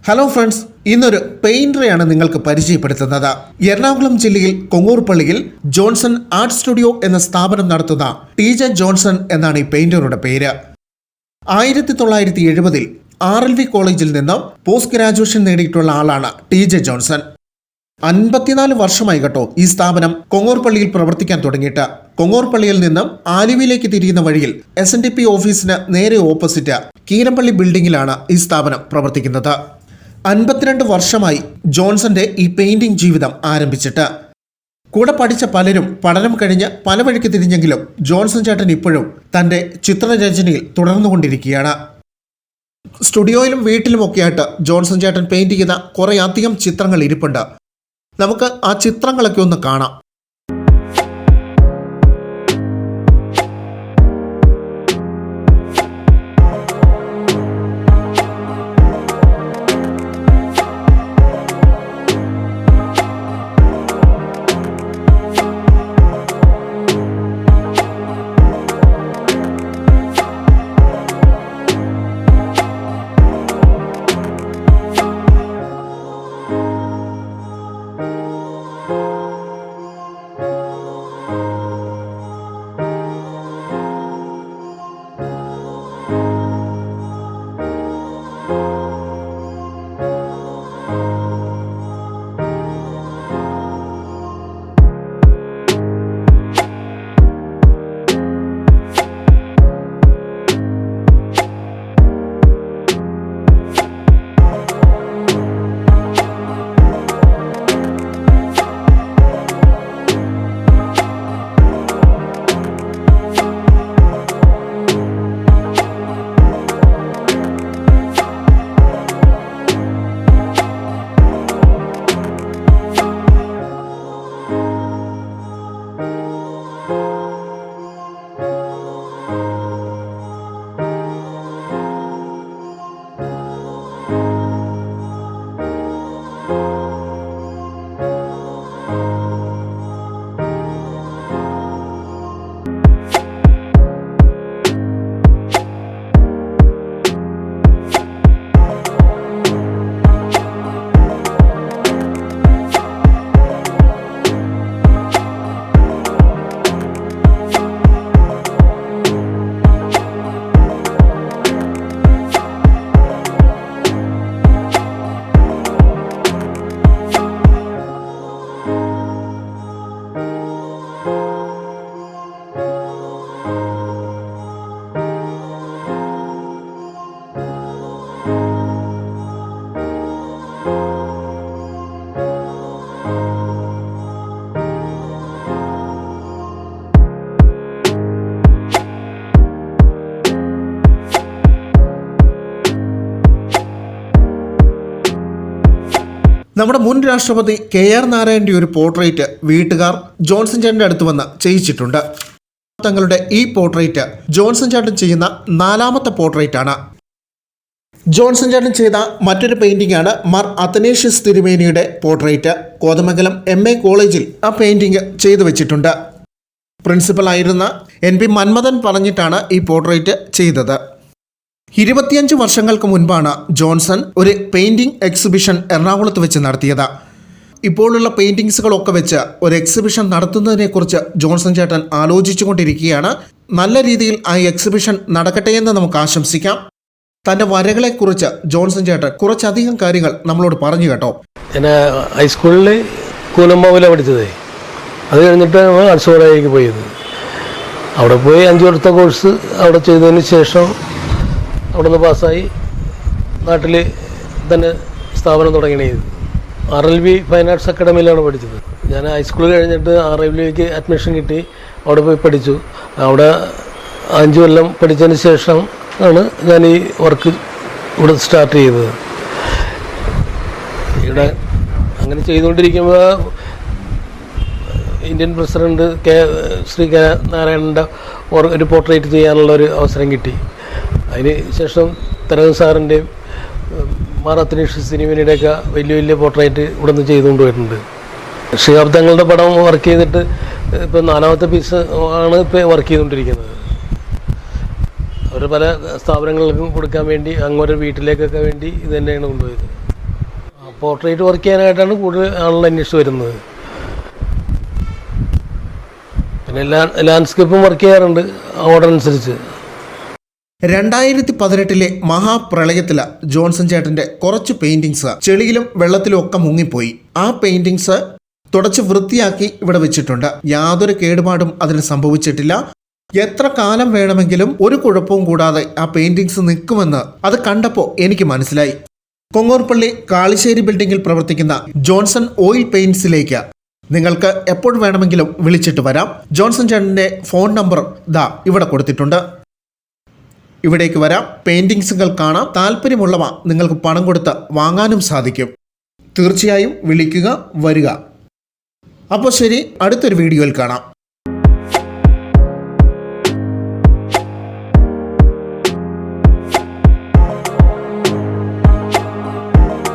Hello friends, ഇന്നൊരു പെയിന്ററെയാണ് നിങ്ങൾക്ക് പരിചയപ്പെടുത്തുന്നത്. എറണാകുളം ജില്ലയിൽ കൊങ്ങൂർപ്പള്ളിയിൽ ജോൺസൺ ആർട്ട് സ്റ്റുഡിയോ എന്ന സ്ഥാപനം നടത്തുന്ന TJ ജോൺസൺ എന്നാണ് ഈ പെയിന്ററുടെ പേര്. 1970 RLV കോളേജിൽ നിന്ന് പോസ്റ്റ് ഗ്രാജുവേഷൻ നേടിയിട്ടുള്ള ആളാണ് TJ ജോൺസൺ. 54 വർഷമായി കേട്ടോ ഈ സ്ഥാപനം കൊങ്ങൂർപ്പള്ളിയിൽ പ്രവർത്തിക്കാൻ തുടങ്ങിയിട്ട്. കൊങ്ങൂർപ്പള്ളിയിൽ നിന്നും ആലുവയിലേക്ക് തിരിയുന്ന വഴിയിൽ SNDP ഓഫീസിന് നേരെ ഓപ്പോസിറ്റ് കീരമ്പള്ളി ബിൽഡിംഗിലാണ് ഈ സ്ഥാപനം പ്രവർത്തിക്കുന്നത്. 52 വർഷമായി ജോൺസന്റെ ഈ പെയിന്റിംഗ് ജീവിതം ആരംഭിച്ചിട്ട്. കൂടെ പഠിച്ച പലരും പഠനം കഴിഞ്ഞ് പല വഴിക്ക് തിരിഞ്ഞെങ്കിലും ജോൺസൺ ചേട്ടൻ ഇപ്പോഴും തൻ്റെ ചിത്രരചനയിൽ തുടർന്നുകൊണ്ടിരിക്കുകയാണ്. സ്റ്റുഡിയോയിലും വീട്ടിലുമൊക്കെയായിട്ട് ജോൺസൺ ചേട്ടൻ പെയിന്റ് ചെയ്ത കുറേ അധികം ചിത്രങ്ങൾ ഇരിപ്പുണ്ട്. നമുക്ക് ആ ചിത്രങ്ങളൊക്കെ ഒന്ന് കാണാം. നമ്മുടെ മുൻ രാഷ്ട്രപതി KR നാരായണന്റെ ഒരു പോർട്രേറ്റ് വീട്ടുകാർ ജോൺസൺ ചേട്ടൻ്റെ അടുത്ത് വന്ന് ചെയ്യിച്ചിട്ടുണ്ട്. തങ്ങളുടെ ഈ പോർട്രേറ്റ് ജോൺസൺ ചേട്ടൻ ചെയ്യുന്ന 4ാമത്തെ പോർട്രേറ്റാണ്. ജോൺസൺ ചേട്ടൻ ചെയ്ത മറ്റൊരു പെയിന്റിംഗ് ആണ് മാർ അത്തനേഷ്യസ് തിരുമേനിയുടെ പോർട്രേറ്റ്. കോതമംഗലം MA കോളേജിൽ ആ പെയിന്റിംഗ് ചെയ്തു വെച്ചിട്ടുണ്ട്. പ്രിൻസിപ്പൽ ആയിരുന്ന NP മന്മഥൻ പറഞ്ഞിട്ടാണ് ഈ പോർട്രേറ്റ് ചെയ്തത്. 25 വർഷങ്ങൾക്ക് മുൻപാണ് ജോൺസൺ ഒരു പെയിന്റിംഗ് എക്സിബിഷൻ എറണാകുളത്ത് വെച്ച് നടത്തിയത്. ഇപ്പോഴുള്ള പെയിന്റിങ്സുകളൊക്കെ വെച്ച് ഒരു എക്സിബിഷൻ നടത്തുന്നതിനെക്കുറിച്ച് ജോൺസൺ ചേട്ടൻ ആലോചിച്ചുകൊണ്ടിരിക്കുകയാണ്. നല്ല രീതിയിൽ ആ എക്സിബിഷൻ നടക്കട്ടെ എന്ന് നമുക്ക് ആശംസിക്കാം. തൻ്റെ വരകളെക്കുറിച്ച് ജോൺസൺ ചേട്ടൻ കുറച്ചധികം കാര്യങ്ങൾ നമ്മളോട് പറഞ്ഞു കേട്ടോ. ഞാൻ ഹൈസ്കൂളിൽ കൂനമ്പാവിലാണ് പഠിച്ചത്. അത് കഴിഞ്ഞിട്ടാണ് ആർട്സ് കോളേജിലേക്ക് പോയത്. അവിടെ പോയി 5 വർഷത്തെ കോഴ്സ് അവിടെ ചെയ്തതിന് ശേഷം അവിടെ നിന്ന് പാസ്സായി നാട്ടിൽ തന്നെ സ്ഥാപനം തുടങ്ങിയത്. RLV ഫൈൻ ആർട്സ് അക്കാഡമിയിലാണ് പഠിച്ചത്. ഞാൻ ഹൈസ്കൂൾ കഴിഞ്ഞിട്ട് RLVക്ക് അഡ്മിഷൻ കിട്ടി. അവിടെ പോയി പഠിച്ചു. അവിടെ 5 കൊല്ലം പഠിച്ചതിന് ശേഷം ആണ് ഞാൻ ഈ വർക്ക് ഇവിടെ സ്റ്റാർട്ട് ചെയ്തത്. ഇവിടെ അങ്ങനെ ചെയ്തുകൊണ്ടിരിക്കുമ്പോൾ ഇന്ത്യൻ പ്രസിഡന്റ് ശ്രീ K നാരായണൻ്റെ ഒരു പോർട്രേറ്റ് ചെയ്യാനുള്ളൊരു അവസരം കിട്ടി. അതിന് ശേഷം തരകൻ സാറിൻ്റെയും മാർ അത്തനേഷ്യസ് തിരുമേനിയുടെയൊക്കെ വലിയ വലിയ പോർട്രേറ്റ് ഇവിടെ നിന്ന് ചെയ്തുകൊണ്ട് വരുന്നുണ്ട്. ഷിഹാബ് തങ്ങളുടെ പടം വർക്ക് ചെയ്തിട്ട് ഇപ്പോൾ 4ാമത്തെ പീസ് ആണ് ഇപ്പോൾ വർക്ക് ചെയ്തുകൊണ്ടിരിക്കുന്നത്. അവർ പല സ്ഥാപനങ്ങൾക്കും കൊടുക്കാൻ വേണ്ടി അങ്ങോട്ട് വീട്ടിലേക്കൊക്കെ വേണ്ടി ഇത് തന്നെയാണ് കൊണ്ടുപോയത്. പോർട്രേറ്റ് വർക്ക് ചെയ്യാനായിട്ടാണ് കൂടുതൽ ആളുകൾ അന്വേഷിച്ച് വരുന്നത്. പിന്നെ ലാൻഡ്സ്കേപ്പും വർക്ക് ചെയ്യാറുണ്ട് ഓർഡർ അനുസരിച്ച്. 2018 മഹാപ്രളയത്തില് ജോൺസൺ ചേട്ടന്റെ കുറച്ച് പെയിന്റിങ്സ് ചെളിയിലും വെള്ളത്തിലും ഒക്കെ മുങ്ങിപ്പോയി. ആ പെയിന്റിങ്സ് തുടച്ച് വൃത്തിയാക്കി ഇവിടെ വെച്ചിട്ടുണ്ട്. യാതൊരു കേടുപാടും അതിന് സംഭവിച്ചിട്ടില്ല. എത്ര കാലം വേണമെങ്കിലും ഒരു കുഴപ്പവും കൂടാതെ ആ പെയിന്റിങ്സ് നിൽക്കുമെന്ന് അത് കണ്ടപ്പോൾ എനിക്ക് മനസ്സിലായി. കൊങ്ങോർപ്പള്ളി കാളിശ്ശേരി ബിൽഡിംഗിൽ പ്രവർത്തിക്കുന്ന ജോൺസൺ ഓയിൽ പെയിന്റ്സിലേക്ക് നിങ്ങൾക്ക് എപ്പോൾ വേണമെങ്കിലും വിളിച്ചിട്ട് വരാം. ജോൺസൺ ചേട്ടന്റെ ഫോൺ നമ്പർ ഇവിടെ കൊടുത്തിട്ടുണ്ട്. ഇവിടേക്ക് വരാം, പെയിന്റിങ്സുകൾ കാണാം. താല്പര്യമുള്ളവ നിങ്ങൾക്ക് പണം കൊടുത്ത് വാങ്ങാനും സാധിക്കും. തീർച്ചയായും വിളിക്കുക, വരിക. അപ്പോൾ ശരി, അടുത്തൊരു വീഡിയോയിൽ കാണാം.